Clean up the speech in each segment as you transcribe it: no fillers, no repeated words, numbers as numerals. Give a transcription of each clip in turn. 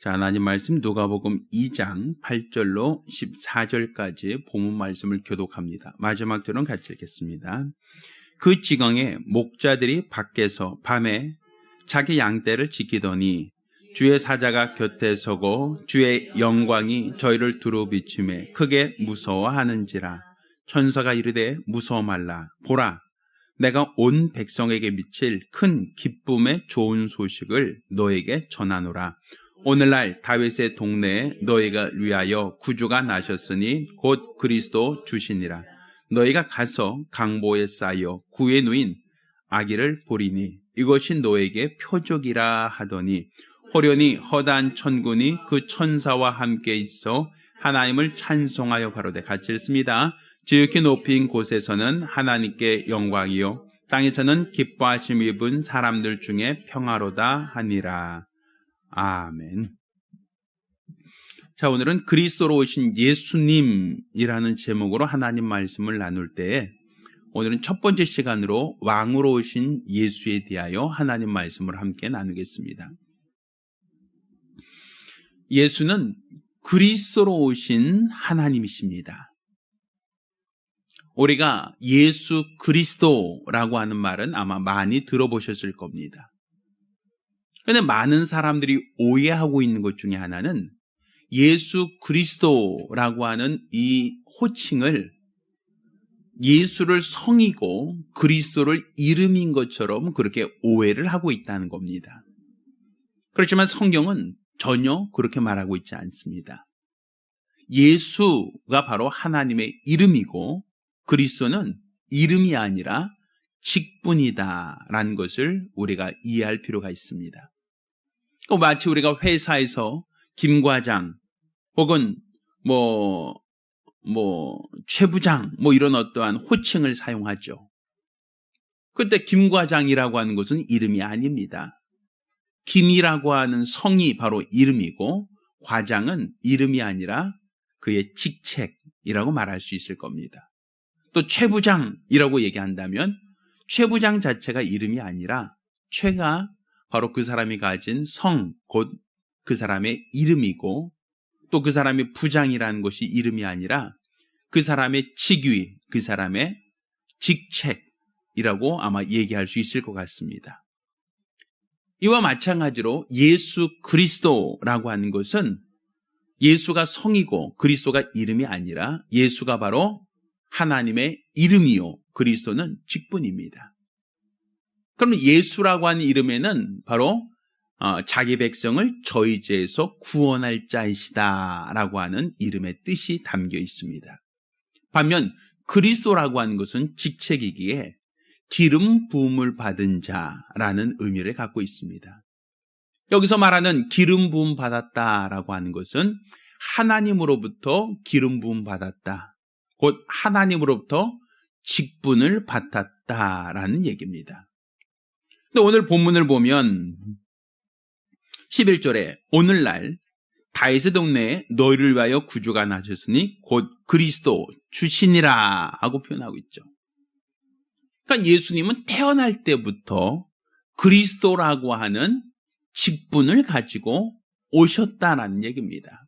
자, 하나님 말씀 누가복음 2장 8절로 14절까지 본문 말씀을 교독합니다. 마지막 절은 같이 읽겠습니다. 그 지경에 목자들이 밖에서 밤에 자기 양떼를 지키더니 주의 사자가 곁에 서고 주의 영광이 저희를 두루 비추매 크게 무서워하는지라. 천사가 이르되 무서워 말라. 보라, 내가 온 백성에게 미칠 큰 기쁨의 좋은 소식을 너에게 전하노라. 오늘날 다윗의 동네에 너희가 위하여 구주가 나셨으니 곧 그리스도 주시니라. 너희가 가서 강보에 쌓여 구에 누인 아기를 보리니 이것이 너에게 표적이라 하더니 호련히 허다한 천군이 그 천사와 함께 있어 하나님을 찬송하여 가로되. 같이 읽습니다. 지극히 높인 곳에서는 하나님께 영광이요 땅에서는 기뻐하심 입은 사람들 중에 평화로다 하니라. 아멘. 자, 오늘은 그리스도로 오신 예수님이라는 제목으로 하나님 말씀을 나눌 때에 오늘은 첫 번째 시간으로 왕으로 오신 예수에 대하여 하나님 말씀을 함께 나누겠습니다. 예수는 그리스도로 오신 하나님이십니다. 우리가 예수 그리스도라고 하는 말은 아마 많이 들어보셨을 겁니다. 그런데 많은 사람들이 오해하고 있는 것 중에 하나는 예수 그리스도라고 하는 이 호칭을 예수를 성이고 그리스도를 이름인 것처럼 그렇게 오해를 하고 있다는 겁니다. 그렇지만 성경은 전혀 그렇게 말하고 있지 않습니다. 예수가 바로 하나님의 이름이고 그리스도는 이름이 아니라 직분이다라는 것을 우리가 이해할 필요가 있습니다. 마치 우리가 회사에서 김 과장 혹은 최 부장 이런 어떠한 호칭을 사용하죠. 그때 김 과장이라고 하는 것은 이름이 아닙니다. 김이라고 하는 성이 바로 이름이고 과장은 이름이 아니라 그의 직책이라고 말할 수 있을 겁니다. 또 최 부장이라고 얘기한다면 최 부장 자체가 이름이 아니라 최가 바로 그 사람이 가진 성, 곧 그 사람의 이름이고 또 그 사람의 부장이라는 것이 이름이 아니라 그 사람의 직위, 그 사람의 직책이라고 아마 얘기할 수 있을 것 같습니다. 이와 마찬가지로 예수 그리스도라고 하는 것은 예수가 성이고 그리스도가 이름이 아니라 예수가 바로 하나님의 이름이요 그리스도는 직분입니다. 그럼 예수라고 하는 이름에는 바로 자기 백성을 저희 죄에서 구원할 자이시다 라고 하는 이름의 뜻이 담겨 있습니다. 반면 그리스도라고 하는 것은 직책이기에 기름 부음을 받은 자라는 의미를 갖고 있습니다. 여기서 말하는 기름 부음 받았다라고 하는 것은 하나님으로부터 기름 부음 받았다, 곧 하나님으로부터 직분을 받았다라는 얘기입니다. 근데 오늘 본문을 보면 11절에 오늘날 다윗의 동네에 너희를 위하여 구주가 나셨으니 곧 그리스도 주시니라 하고 표현하고 있죠. 그러니까 예수님은 태어날 때부터 그리스도라고 하는 직분을 가지고 오셨다라는 얘기입니다.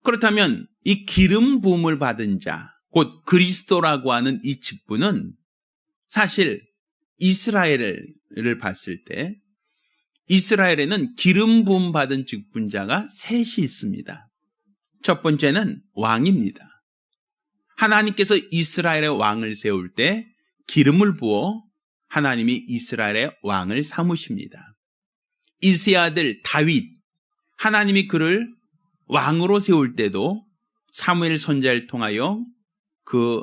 그렇다면 이 기름 부음을 받은 자, 곧 그리스도라고 하는 이 직분은 사실 이스라엘을 봤을 때 이스라엘에는 기름 부음 받은 직분자가 셋이 있습니다. 첫 번째는 왕입니다. 하나님께서 이스라엘의 왕을 세울 때 기름을 부어 하나님이 이스라엘의 왕을 삼으십니다. 이새의 아들 다윗, 하나님이 그를 왕으로 세울 때도 사무엘 선지자를 통하여 그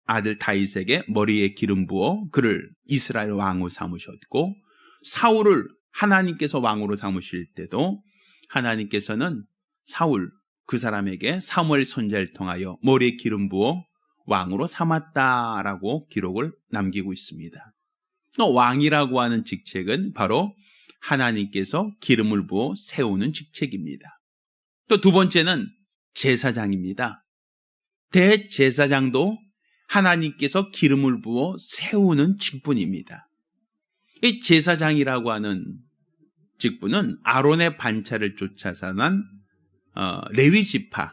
아들 다윗에게 머리에 기름 부어 그를 이스라엘 왕으로 삼으셨고, 사울을 하나님께서 왕으로 삼으실 때도 하나님께서는 사울 그 사람에게 사무엘 선지자를 통하여 머리에 기름 부어 왕으로 삼았다라고 기록을 남기고 있습니다. 왕이라고 하는 직책은 바로 하나님께서 기름을 부어 세우는 직책입니다. 또 두 번째는 제사장입니다. 대제사장도 하나님께서 기름을 부어 세우는 직분입니다. 이 제사장이라고 하는 직분은 아론의 반차를 쫓아서 난 레위 지파,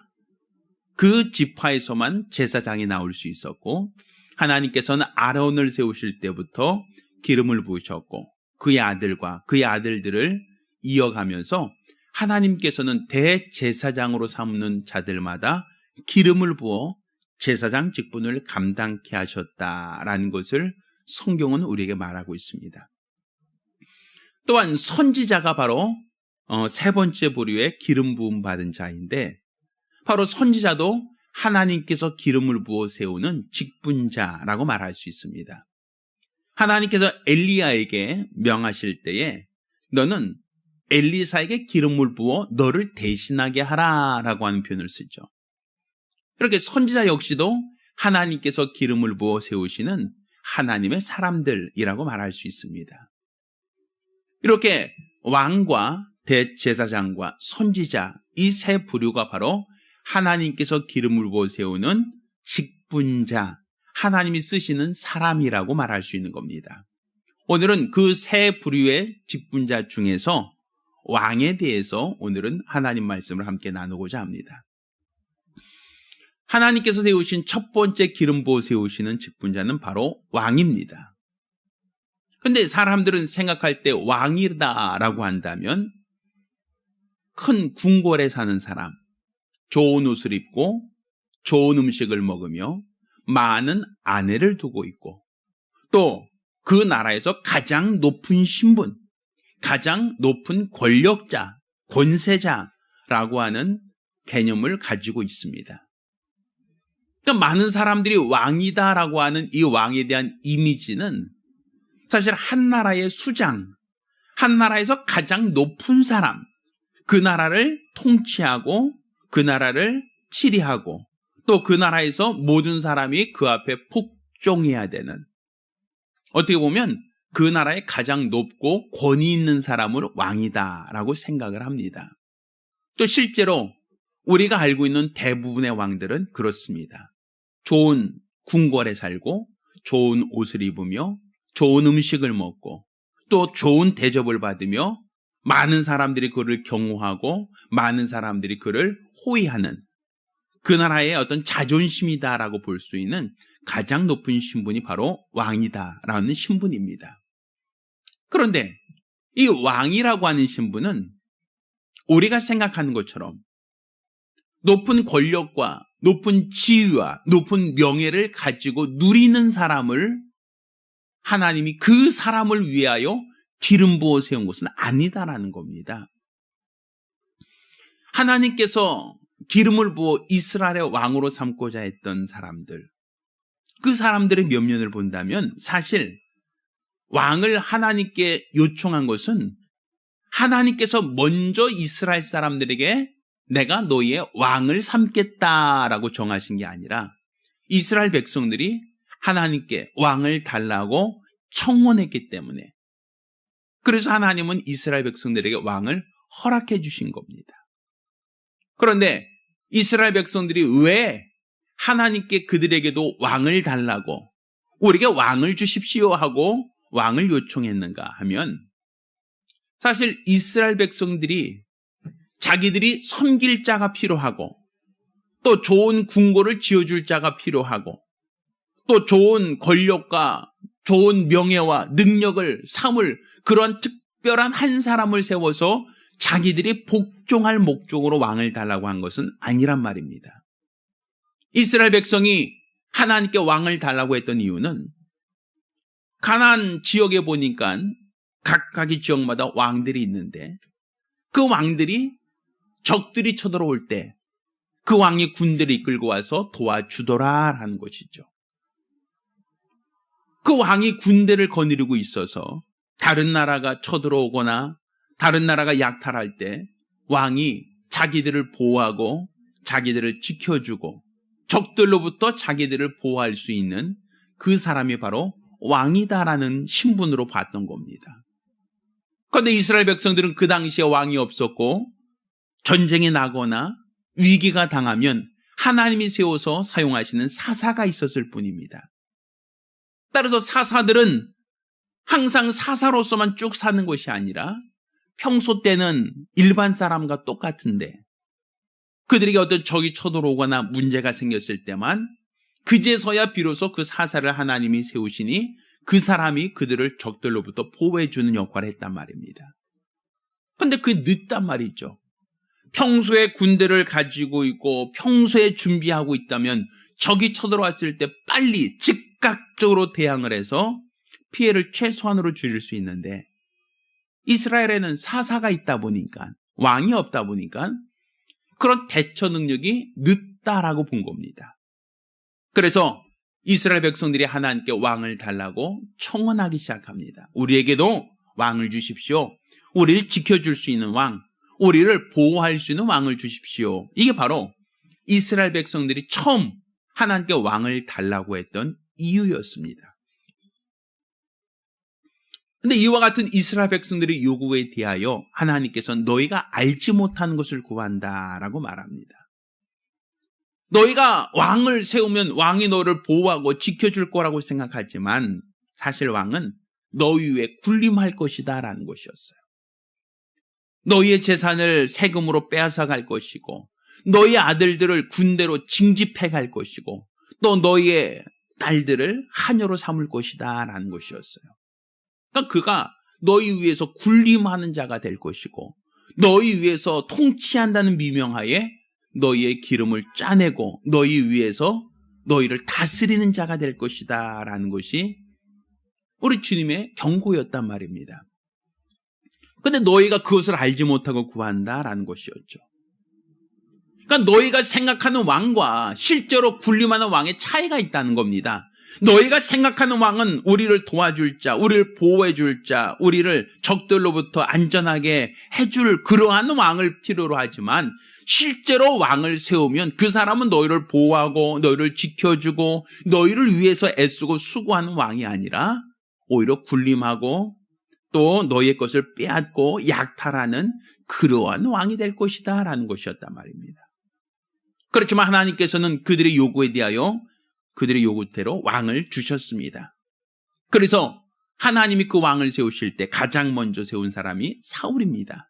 그 지파에서만 제사장이 나올 수 있었고, 하나님께서는 아론을 세우실 때부터 기름을 부으셨고 그의 아들과 그의 아들들을 이어가면서 하나님께서는 대제사장으로 삼는 자들마다 기름을 부어 제사장 직분을 감당케 하셨다라는 것을 성경은 우리에게 말하고 있습니다. 또한 선지자가 바로 세 번째 부류의 기름 부음 받은 자인데, 바로 선지자도 하나님께서 기름을 부어 세우는 직분자라고 말할 수 있습니다. 하나님께서 엘리야에게 명하실 때에 너는 엘리사에게 기름을 부어 너를 대신하게 하라라고 하는 표현을 쓰죠. 이렇게 선지자 역시도 하나님께서 기름을 부어 세우시는 하나님의 사람들이라고 말할 수 있습니다. 이렇게 왕과 대제사장과 선지자, 이 세 부류가 바로 하나님께서 기름을 부어 세우는 직분자, 하나님이 쓰시는 사람이라고 말할 수 있는 겁니다. 오늘은 그 세 부류의 직분자 중에서 왕에 대해서 오늘은 하나님 말씀을 함께 나누고자 합니다. 하나님께서 세우신 첫 번째 기름 부어 세우시는 직분자는 바로 왕입니다. 그런데 사람들은 생각할 때 왕이다라고 한다면 큰 궁궐에 사는 사람, 좋은 옷을 입고 좋은 음식을 먹으며 많은 아내를 두고 있고, 또 그 나라에서 가장 높은 신분, 가장 높은 권력자, 권세자라고 하는 개념을 가지고 있습니다. 그러니까 많은 사람들이 왕이다라고 하는 이 왕에 대한 이미지는 사실 한 나라의 수장, 한 나라에서 가장 높은 사람, 그 나라를 통치하고 그 나라를 치리하고 또 그 나라에서 모든 사람이 그 앞에 복종해야 되는, 어떻게 보면 그 나라의 가장 높고 권위 있는 사람을 왕이다라고 생각을 합니다. 또 실제로 우리가 알고 있는 대부분의 왕들은 그렇습니다. 좋은 궁궐에 살고 좋은 옷을 입으며 좋은 음식을 먹고 또 좋은 대접을 받으며 많은 사람들이 그를 경호하고 많은 사람들이 그를 호위하는, 그 나라의 어떤 자존심이다라고 볼 수 있는 가장 높은 신분이 바로 왕이다라는 신분입니다. 그런데 이 왕이라고 하는 신분은 우리가 생각하는 것처럼 높은 권력과 높은 지위와 높은 명예를 가지고 누리는 사람을 하나님이 그 사람을 위하여 기름 부어 세운 것은 아니다라는 겁니다. 하나님께서 기름을 부어 이스라엘의 왕으로 삼고자 했던 사람들, 그 사람들의 면면을 본다면 사실 왕을 하나님께 요청한 것은 하나님께서 먼저 이스라엘 사람들에게 내가 너희의 왕을 삼겠다라고 정하신 게 아니라 이스라엘 백성들이 하나님께 왕을 달라고 청원했기 때문에, 그래서 하나님은 이스라엘 백성들에게 왕을 허락해 주신 겁니다. 그런데 이스라엘 백성들이 왜 하나님께 그들에게도 왕을 달라고, 우리에게 왕을 주십시오 하고 왕을 요청했는가 하면, 사실 이스라엘 백성들이 자기들이 섬길 자가 필요하고 또 좋은 궁궐을 지어줄 자가 필요하고 또 좋은 권력과 좋은 명예와 능력을 삼을 그런 특별한 한 사람을 세워서 자기들이 복종할 목적으로 왕을 달라고 한 것은 아니란 말입니다. 이스라엘 백성이 하나님께 왕을 달라고 했던 이유는 가나안 지역에 보니까 각각의 지역마다 왕들이 있는데 그 왕들이 적들이 쳐들어올 때 그 왕이 군대를 이끌고 와서 도와주더라라는 것이죠. 그 왕이 군대를 거느리고 있어서 다른 나라가 쳐들어오거나 다른 나라가 약탈할 때 왕이 자기들을 보호하고 자기들을 지켜주고 적들로부터 자기들을 보호할 수 있는 그 사람이 바로 왕이다라는 신분으로 봤던 겁니다. 그런데 이스라엘 백성들은 그 당시에 왕이 없었고 전쟁이 나거나 위기가 당하면 하나님이 세워서 사용하시는 사사가 있었을 뿐입니다. 따라서 사사들은 항상 사사로서만 쭉 사는 것이 아니라 평소 때는 일반 사람과 똑같은데 그들에게 어떤 적이 쳐들어오거나 문제가 생겼을 때만 그제서야 비로소 그 사사를 하나님이 세우시니 그 사람이 그들을 적들로부터 보호해주는 역할을 했단 말입니다. 근데 그게 늦단 말이죠. 평소에 군대를 가지고 있고 평소에 준비하고 있다면 적이 쳐들어왔을 때 빨리 즉각적으로 대항을 해서 피해를 최소한으로 줄일 수 있는데 이스라엘에는 사사가 있다 보니까 왕이 없다 보니까 그런 대처 능력이 늦다라고 본 겁니다. 그래서 이스라엘 백성들이 하나님께 왕을 달라고 청원하기 시작합니다. 우리에게도 왕을 주십시오. 우리를 지켜줄 수 있는 왕, 우리를 보호할 수 있는 왕을 주십시오. 이게 바로 이스라엘 백성들이 처음 하나님께 왕을 달라고 했던 이유였습니다. 근데 이와 같은 이스라엘 백성들의 요구에 대하여 하나님께서는 너희가 알지 못하는 것을 구한다라고 말합니다. 너희가 왕을 세우면 왕이 너를 보호하고 지켜줄 거라고 생각하지만 사실 왕은 너희 위에 군림할 것이다 라는 것이었어요. 너희의 재산을 세금으로 빼앗아 갈 것이고 너희 아들들을 군대로 징집해 갈 것이고 또 너희의 딸들을 하녀로 삼을 것이다 라는 것이었어요. 그러니까 그가 너희 위에서 군림하는 자가 될 것이고 너희 위에서 통치한다는 미명하에 너희의 기름을 짜내고 너희 위에서 너희를 다스리는 자가 될 것이다 라는 것이 우리 주님의 경고였단 말입니다. 그런데 너희가 그것을 알지 못하고 구한다라는 것이었죠. 그러니까 너희가 생각하는 왕과 실제로 군림하는 왕의 차이가 있다는 겁니다. 너희가 생각하는 왕은 우리를 도와줄 자, 우리를 보호해줄 자, 우리를 적들로부터 안전하게 해줄 그러한 왕을 필요로 하지만 실제로 왕을 세우면 그 사람은 너희를 보호하고 너희를 지켜주고 너희를 위해서 애쓰고 수고하는 왕이 아니라 오히려 군림하고 또 너희의 것을 빼앗고 약탈하는 그러한 왕이 될 것이다 라는 것이었단 말입니다. 그렇지만 하나님께서는 그들의 요구에 대하여 그들의 요구대로 왕을 주셨습니다. 그래서 하나님이 그 왕을 세우실 때 가장 먼저 세운 사람이 사울입니다.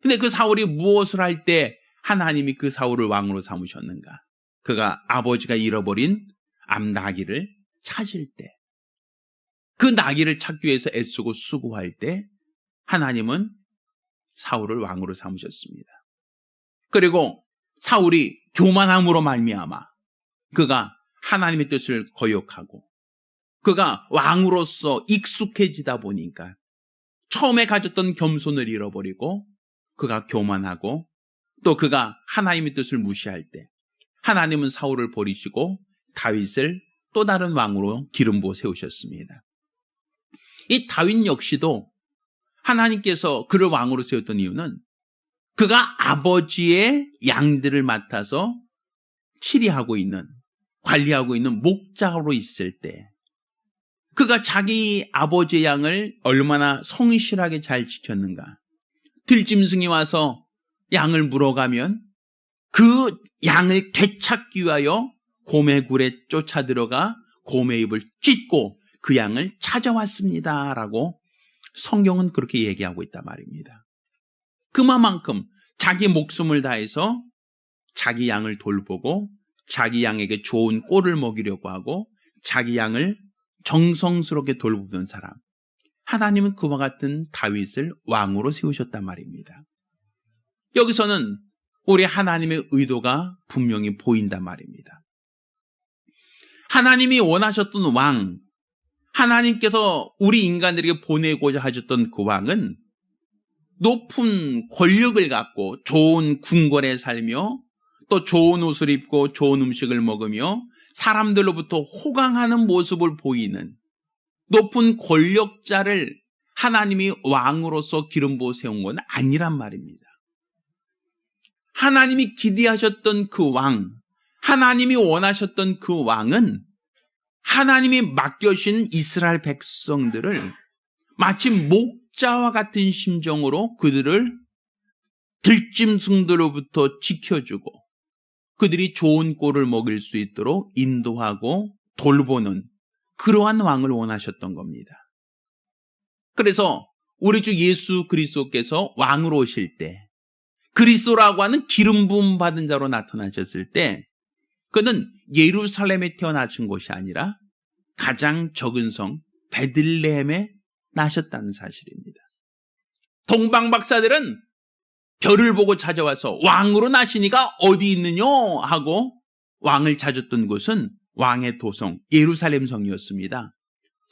근데 그 사울이 무엇을 할 때 하나님이 그 사울을 왕으로 삼으셨는가? 그가 아버지가 잃어버린 암나귀를 찾을 때, 그 나귀를 찾기 위해서 애쓰고 수고할 때 하나님은 사울을 왕으로 삼으셨습니다. 그리고 사울이 교만함으로 말미암아 그가 하나님의 뜻을 거역하고 그가 왕으로서 익숙해지다 보니까 처음에 가졌던 겸손을 잃어버리고 그가 교만하고 또 그가 하나님의 뜻을 무시할 때 하나님은 사울을 버리시고 다윗을 또 다른 왕으로 기름 부어 세우셨습니다. 이 다윗 역시도 하나님께서 그를 왕으로 세웠던 이유는 그가 아버지의 양들을 맡아서 치리하고 있는, 관리하고 있는 목자로 있을 때 그가 자기 아버지의 양을 얼마나 성실하게 잘 지켰는가. 들짐승이 와서 양을 물어가면 그 양을 되찾기 위하여 곰의 굴에 쫓아 들어가 곰의 입을 찢고 그 양을 찾아왔습니다 라고 성경은 그렇게 얘기하고 있단 말입니다. 그만큼 자기 목숨을 다해서 자기 양을 돌보고 자기 양에게 좋은 꼴을 먹이려고 하고 자기 양을 정성스럽게 돌보던 사람, 하나님은 그와 같은 다윗을 왕으로 세우셨단 말입니다. 여기서는 우리 하나님의 의도가 분명히 보인단 말입니다. 하나님이 원하셨던 왕, 하나님께서 우리 인간들에게 보내고자 하셨던 그 왕은 높은 권력을 갖고 좋은 궁궐에 살며 또 좋은 옷을 입고 좋은 음식을 먹으며 사람들로부터 호강하는 모습을 보이는 높은 권력자를 하나님이 왕으로서 기름 부어 세운 건 아니란 말입니다. 하나님이 기대하셨던 그 왕, 하나님이 원하셨던 그 왕은 하나님이 맡겨주신 이스라엘 백성들을 마치 목자와 같은 심정으로 그들을 들짐승들로부터 지켜주고 그들이 좋은 꼴을 먹일 수 있도록 인도하고 돌보는 그러한 왕을 원하셨던 겁니다. 그래서 우리 주 예수 그리스도께서 왕으로 오실 때, 그리스도라고 하는 기름 부음 받은 자로 나타나셨을 때, 그는 예루살렘에 태어나신 것이 아니라 가장 적은 성 베들레헴에 나셨다는 사실입니다. 동방 박사들은 별을 보고 찾아와서 왕으로 나시니가 어디 있느냐 하고 왕을 찾았던 곳은 왕의 도성 예루살렘 성이었습니다.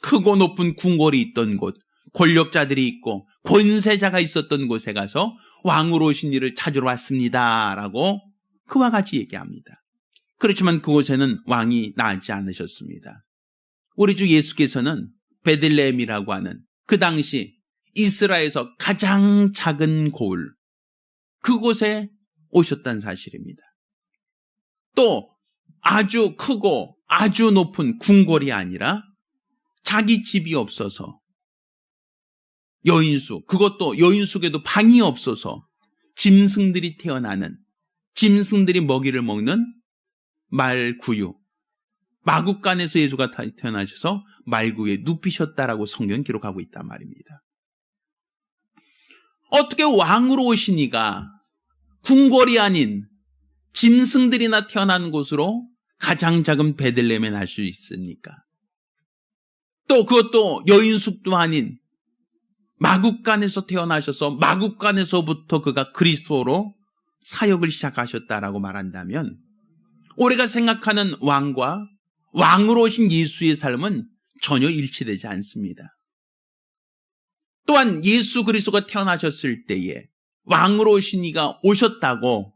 크고 높은 궁궐이 있던 곳, 권력자들이 있고 권세자가 있었던 곳에 가서 왕으로 오신 이를 찾으러 왔습니다 라고 그와 같이 얘기합니다. 그렇지만 그곳에는 왕이 나지 않으셨습니다. 우리 주 예수께서는 베들레헴이라고 하는 그 당시 이스라엘에서 가장 작은 고을, 그곳에 오셨다는 사실입니다. 또 아주 크고 아주 높은 궁궐이 아니라 자기 집이 없어서 여인숙, 그것도 여인숙에도 방이 없어서 짐승들이 태어나는, 짐승들이 먹이를 먹는 말구유, 마국간에서 예수가 태어나셔서 말구유에 눕히셨다라고 성경은 기록하고 있단 말입니다. 어떻게 왕으로 오시니가 궁궐이 아닌 짐승들이나 태어나는 곳으로 가장 작은 베들레헴에 날 수 있습니까? 또 그것도 여인숙도 아닌 마국간에서 태어나셔서 마국간에서부터 그가 그리스도로 사역을 시작하셨다라고 말한다면, 우리가 생각하는 왕과 왕으로 오신 예수의 삶은 전혀 일치되지 않습니다. 또한 예수 그리스도가 태어나셨을 때에 왕으로 오신 이가 오셨다고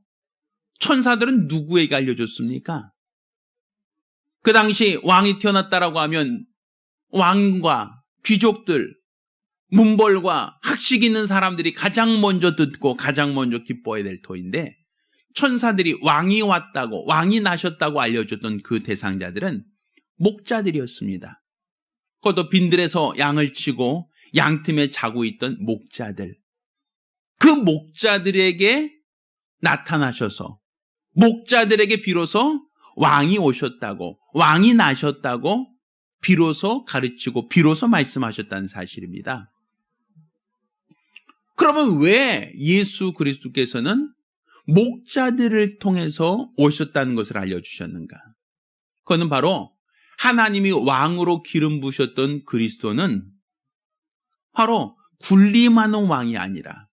천사들은 누구에게 알려줬습니까? 그 당시 왕이 태어났다라고 하면 왕과 귀족들, 문벌과 학식 있는 사람들이 가장 먼저 듣고 가장 먼저 기뻐해야 될 터인데, 천사들이 왕이 왔다고, 왕이 나셨다고 알려줬던 그 대상자들은 목자들이었습니다. 그것도 빈들에서 양을 치고 양틈에 자고 있던 목자들. 그 목자들에게 나타나셔서 목자들에게 비로소 왕이 오셨다고, 왕이 나셨다고 비로소 가르치고 비로소 말씀하셨다는 사실입니다. 그러면 왜 예수 그리스도께서는 목자들을 통해서 오셨다는 것을 알려주셨는가? 그거는 바로 하나님이 왕으로 기름 부으셨던 그리스도는 바로 군림하는 왕이 아니라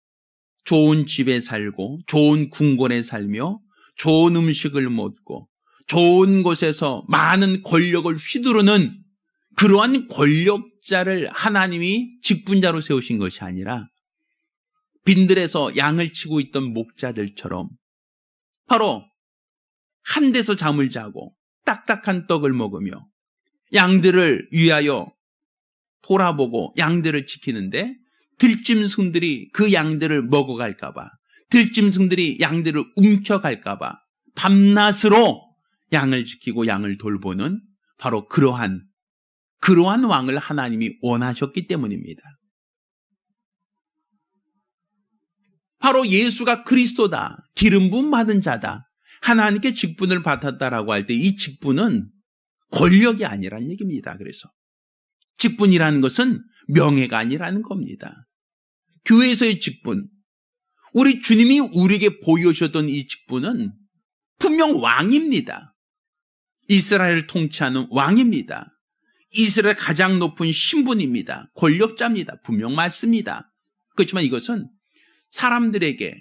좋은 집에 살고 좋은 궁궐에 살며 좋은 음식을 먹고 좋은 곳에서 많은 권력을 휘두르는 그러한 권력자를 하나님이 직분자로 세우신 것이 아니라 빈들에서 양을 치고 있던 목자들처럼 바로 한 데서 잠을 자고 딱딱한 떡을 먹으며 양들을 위하여 돌아보고 양들을 지키는데, 들짐승들이 그 양들을 먹어갈까 봐, 들짐승들이 양들을 움켜갈까 봐 밤낮으로 양을 지키고 양을 돌보는 바로 그러한 왕을 하나님이 원하셨기 때문입니다. 바로 예수가 그리스도다, 기름 부음 받은 자다, 하나님께 직분을 받았다라고 할 때 이 직분은 권력이 아니란 얘기입니다. 그래서 직분이라는 것은 명예가 아니라는 겁니다. 교회에서의 직분, 우리 주님이 우리에게 보여주셨던 이 직분은 분명 왕입니다. 이스라엘을 통치하는 왕입니다. 이스라엘 가장 높은 신분입니다. 권력자입니다. 분명 맞습니다. 그렇지만 이것은 사람들에게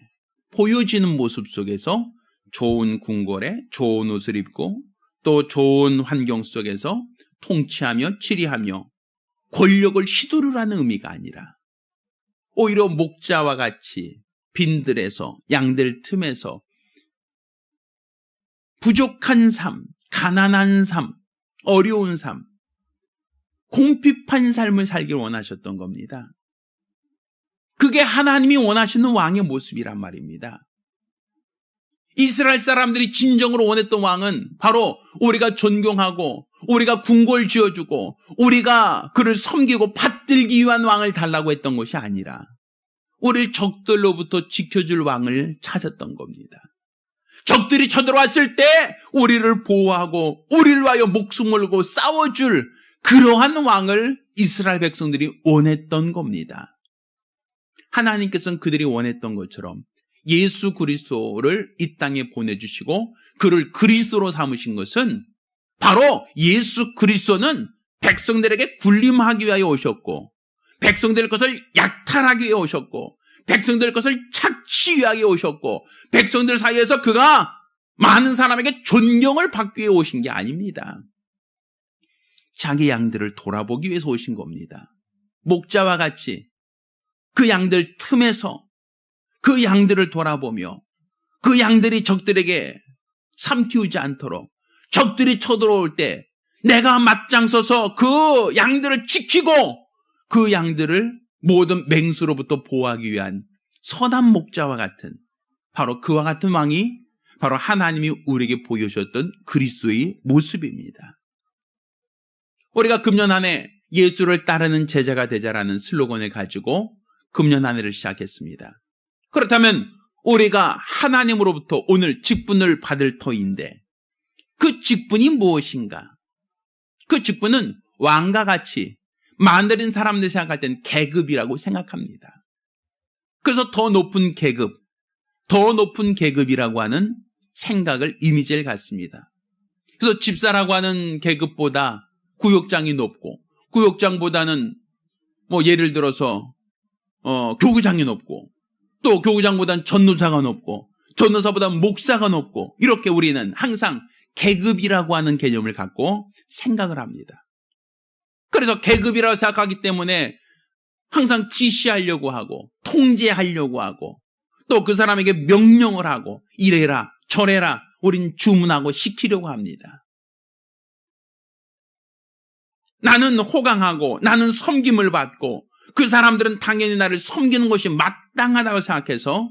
보여지는 모습 속에서 좋은 궁궐에 좋은 옷을 입고 또 좋은 환경 속에서 통치하며 치리하며 권력을 휘두르라는 의미가 아니라, 오히려 목자와 같이 빈들에서 양들 틈에서 부족한 삶, 가난한 삶, 어려운 삶, 공핍한 삶을 살기를 원하셨던 겁니다. 그게 하나님이 원하시는 왕의 모습이란 말입니다. 이스라엘 사람들이 진정으로 원했던 왕은 바로 우리가 존경하고 우리가 궁궐 지어주고 우리가 그를 섬기고 받들기 위한 왕을 달라고 했던 것이 아니라 우리를 적들로부터 지켜줄 왕을 찾았던 겁니다. 적들이 쳐들어왔을 때 우리를 보호하고 우리를 위하여 목숨 걸고 싸워줄 그러한 왕을 이스라엘 백성들이 원했던 겁니다. 하나님께서는 그들이 원했던 것처럼 예수 그리스도를 이 땅에 보내주시고 그를 그리스도로 삼으신 것은 바로 예수 그리스도는 백성들에게 군림하기 위하여 오셨고, 백성들 것을 약탈하기 위해 오셨고, 백성들 것을 착취 위하여 오셨고, 백성들 사이에서 그가 많은 사람에게 존경을 받기 위해 오신 게 아닙니다. 자기 양들을 돌아보기 위해서 오신 겁니다. 목자와 같이 그 양들 틈에서 그 양들을 돌아보며 그 양들이 적들에게 삼키우지 않도록, 적들이 쳐들어올 때 내가 맞장 서서 그 양들을 지키고 그 양들을 모든 맹수로부터 보호하기 위한 선한 목자와 같은, 바로 그와 같은 왕이 바로 하나님이 우리에게 보여주셨던 그리스도의 모습입니다. 우리가 금년 한 해 예수를 따르는 제자가 되자라는 슬로건을 가지고 금년 한 해를 시작했습니다. 그렇다면 우리가 하나님으로부터 오늘 직분을 받을 터인데 그 직분이 무엇인가? 그 직분은 왕과 같이 만들인 사람들이 생각할 땐 계급이라고 생각합니다. 그래서 더 높은 계급이라고 하는 생각을, 이미지를 갖습니다. 그래서 집사라고 하는 계급보다 구역장이 높고, 구역장보다는 예를 들어서 교구장이 높고, 또 교구장보다는 전도사가 높고, 전도사보다는 목사가 높고, 이렇게 우리는 항상 계급이라고 하는 개념을 갖고 생각을 합니다. 그래서 계급이라고 생각하기 때문에 항상 지시하려고 하고 통제하려고 하고 또 그 사람에게 명령을 하고 이래라 저래라 우린 주문하고 시키려고 합니다. 나는 호강하고 나는 섬김을 받고 그 사람들은 당연히 나를 섬기는 것이 마땅하다고 생각해서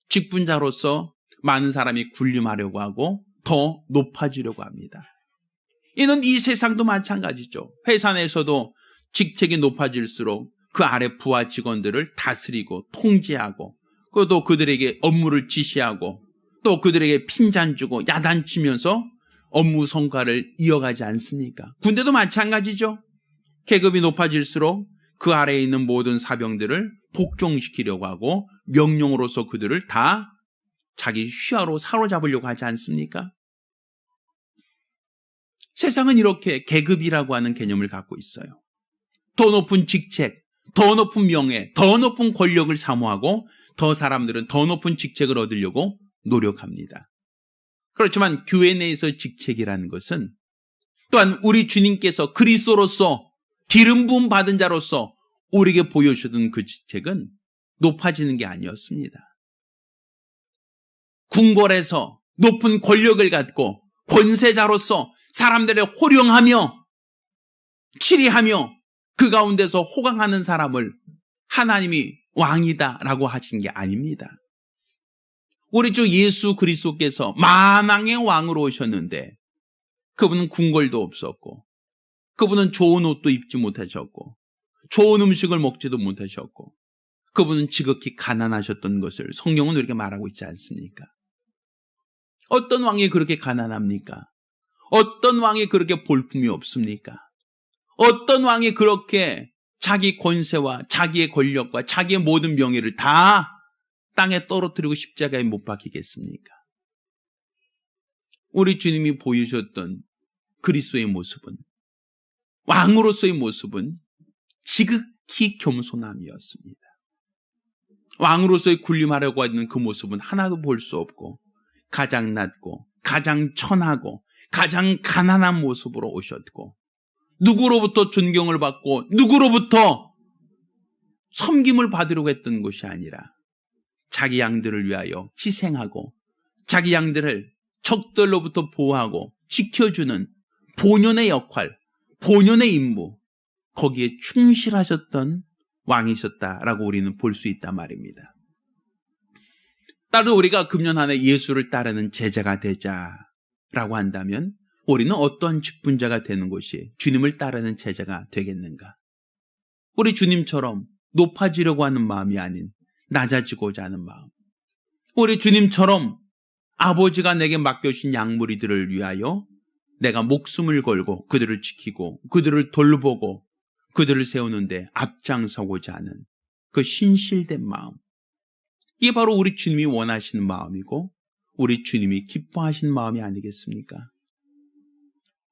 직분자로서 많은 사람이 군림하려고 하고 더 높아지려고 합니다. 이는 이 세상도 마찬가지죠. 회사 내에서도 직책이 높아질수록 그 아래 부하 직원들을 다스리고 통제하고 또 그들에게 업무를 지시하고 또 그들에게 핀잔 주고 야단치면서 업무 성과를 이어가지 않습니까? 군대도 마찬가지죠. 계급이 높아질수록 그 아래에 있는 모든 사병들을 복종시키려고 하고 명령으로서 그들을 다 자기 휘하로 사로잡으려고 하지 않습니까? 세상은 이렇게 계급이라고 하는 개념을 갖고 있어요. 더 높은 직책, 더 높은 명예, 더 높은 권력을 사모하고 더 사람들은 더 높은 직책을 얻으려고 노력합니다. 그렇지만 교회 내에서 직책이라는 것은 또한 우리 주님께서 그리스도로서 기름 부음 받은 자로서 우리에게 보여주던 그 직책은 높아지는 게 아니었습니다. 궁궐에서 높은 권력을 갖고 권세자로서 사람들을 호령하며 치리하며 그 가운데서 호강하는 사람을 하나님이 왕이다라고 하신 게 아닙니다. 우리 주 예수 그리스도께서 만왕의 왕으로 오셨는데 그분은 궁궐도 없었고 그분은 좋은 옷도 입지 못하셨고 좋은 음식을 먹지도 못하셨고 그분은 지극히 가난하셨던 것을 성경은 우리에게 말하고 있지 않습니까? 어떤 왕이 그렇게 가난합니까? 어떤 왕이 그렇게 볼품이 없습니까? 어떤 왕이 그렇게 자기 권세와 자기의 권력과 자기의 모든 명예를 다 땅에 떨어뜨리고 십자가에 못 박히겠습니까? 우리 주님이 보여주셨던 그리스도의 모습은, 왕으로서의 모습은 지극히 겸손함이었습니다. 왕으로서의 군림하려고 하는 그 모습은 하나도 볼 수 없고 가장 낮고 가장 천하고 가장 가난한 모습으로 오셨고 누구로부터 존경을 받고 누구로부터 섬김을 받으려고 했던 것이 아니라 자기 양들을 위하여 희생하고 자기 양들을 적들로부터 보호하고 지켜주는 본연의 역할, 본연의 임무, 거기에 충실하셨던 왕이셨다라고 우리는 볼 수 있단 말입니다. 따로 우리가 금년 한 해 예수를 따르는 제자가 되자라고 한다면 우리는 어떤 직분자가 되는 것이 주님을 따르는 제자가 되겠는가? 우리 주님처럼 높아지려고 하는 마음이 아닌 낮아지고자 하는 마음. 우리 주님처럼 아버지가 내게 맡겨주신 양무리들을 위하여 내가 목숨을 걸고 그들을 지키고 그들을 돌보고 그들을 세우는데 앞장서고자 하는 그 신실된 마음, 이게 바로 우리 주님이 원하시는 마음이고 우리 주님이 기뻐하시는 마음이 아니겠습니까?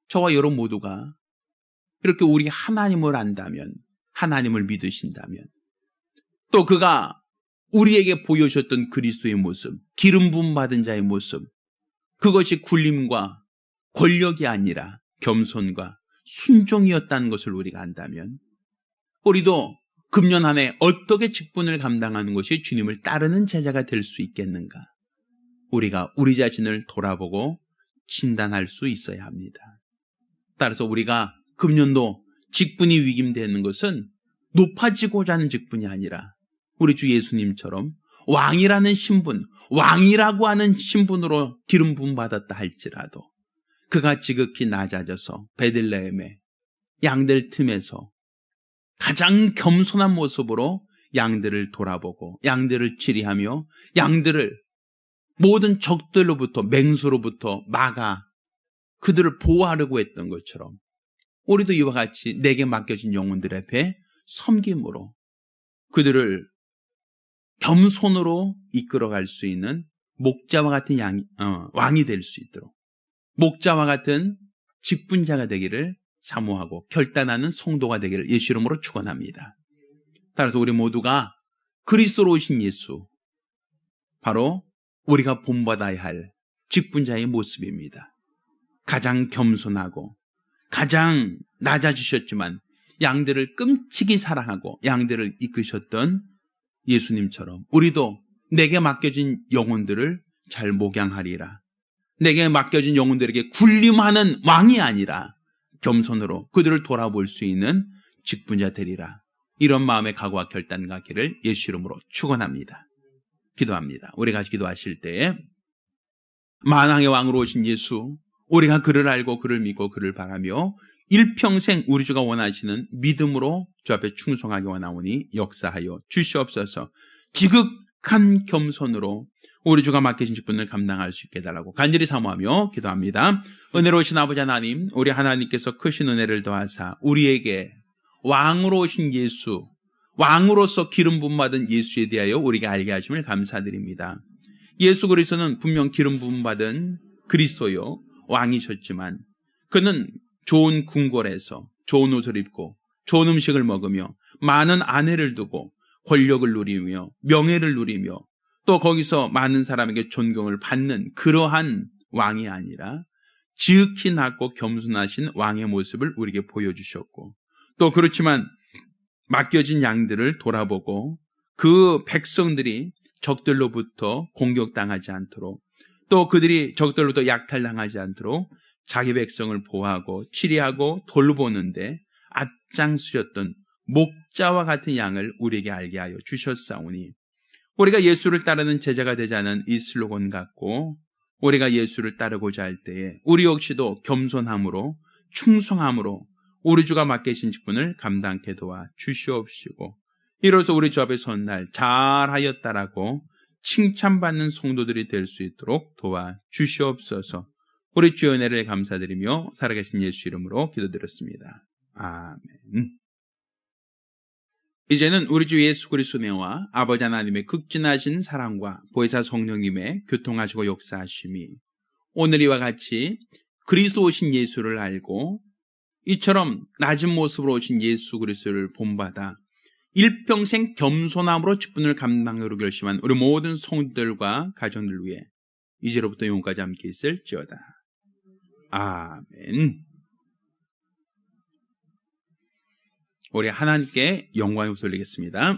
저와 여러분 모두가 이렇게 우리 하나님을 안다면, 하나님을 믿으신다면, 또 그가 우리에게 보여주셨던 그리스도의 모습, 기름 부음 받은 자의 모습, 그것이 굴림과 권력이 아니라 겸손과 순종이었다는 것을 우리가 안다면, 우리도 금년 한 해 어떻게 직분을 감당하는 것이 주님을 따르는 제자가 될 수 있겠는가? 우리가 우리 자신을 돌아보고 진단할 수 있어야 합니다. 따라서 우리가 금년도 직분이 위임되는 것은 높아지고자 하는 직분이 아니라 우리 주 예수님처럼 왕이라는 신분, 왕이라고 하는 신분으로 기름 부음 받았다 할지라도 그가 지극히 낮아져서 베들레헴의 양들 틈에서 가장 겸손한 모습으로 양들을 돌아보고 양들을 치리하며 양들을 모든 적들로부터, 맹수로부터 막아 그들을 보호하려고 했던 것처럼 우리도 이와 같이 내게 맡겨진 영혼들 앞에 섬김으로 그들을 겸손으로 이끌어갈 수 있는 목자와 같은 왕이 될 수 있도록, 목자와 같은 직분자가 되기를 사모하고 결단하는 성도가 되기를 예수 이름으로 축원합니다. 따라서 우리 모두가 그리스도로 오신 예수, 바로 우리가 본받아야 할 직분자의 모습입니다. 가장 겸손하고 가장 낮아지셨지만 양들을 끔찍이 사랑하고 양들을 이끄셨던 예수님처럼 우리도 내게 맡겨진 영혼들을 잘 목양하리라. 내게 맡겨진 영혼들에게 군림하는 왕이 아니라 겸손으로 그들을 돌아볼 수 있는 직분자 되리라. 이런 마음의 각오와 결단 갖기를 예수 이름으로 축원합니다. 기도합니다. 우리가 기도하실 때에 만왕의 왕으로 오신 예수, 우리가 그를 알고 그를 믿고 그를 바라며 일평생 우리 주가 원하시는 믿음으로 주 앞에 충성하기 원하오니 역사하여 주시옵소서. 지극한 겸손으로 우리 주가 맡기신 직분을 감당할 수 있게 해달라고 간절히 사모하며 기도합니다. 은혜로우신 아버지 하나님, 우리 하나님께서 크신 은혜를 더하사 우리에게 왕으로 오신 예수, 왕으로서 기름 부음 받은 예수에 대하여 우리가 알게 하심을 감사드립니다. 예수 그리스도는 분명 기름 부음 받은 그리스도요 왕이셨지만 그는 좋은 궁궐에서 좋은 옷을 입고 좋은 음식을 먹으며 많은 아내를 두고 권력을 누리며 명예를 누리며 또 거기서 많은 사람에게 존경을 받는 그러한 왕이 아니라 지극히 낮고 겸손하신 왕의 모습을 우리에게 보여주셨고, 또 그렇지만 맡겨진 양들을 돌아보고 그 백성들이 적들로부터 공격당하지 않도록, 또 그들이 적들로부터 약탈당하지 않도록 자기 백성을 보호하고 치리하고 돌보는데 앞장서셨던 목자와 같은 양을 우리에게 알게 하여 주셨사오니, 우리가 예수를 따르는 제자가 되자는 이 슬로건 갖고 우리가 예수를 따르고자 할 때에 우리 역시도 겸손함으로 충성함으로 우리 주가 맡기신 직분을 감당케 도와 주시옵시고, 이로써 우리 주 앞에 선 날 잘하였다라고 칭찬받는 성도들이 될 수 있도록 도와 주시옵소서. 우리 주의 은혜를 감사드리며 살아계신 예수 이름으로 기도드렸습니다. 아멘. 이제는 우리 주 예수 그리스도의 은혜와 아버지 하나님의 극진하신 사랑과 보혜사 성령님의 교통하시고 역사하심이 오늘 이와 같이 그리스도 오신 예수를 알고 이처럼 낮은 모습으로 오신 예수 그리스도를 본받아 일평생 겸손함으로 직분을 감당하기로 결심한 우리 모든 성도들과 가정들 위해 이제로부터 영원까지 함께 있을지어다. 아멘. 우리 하나님께 영광을 돌리겠습니다.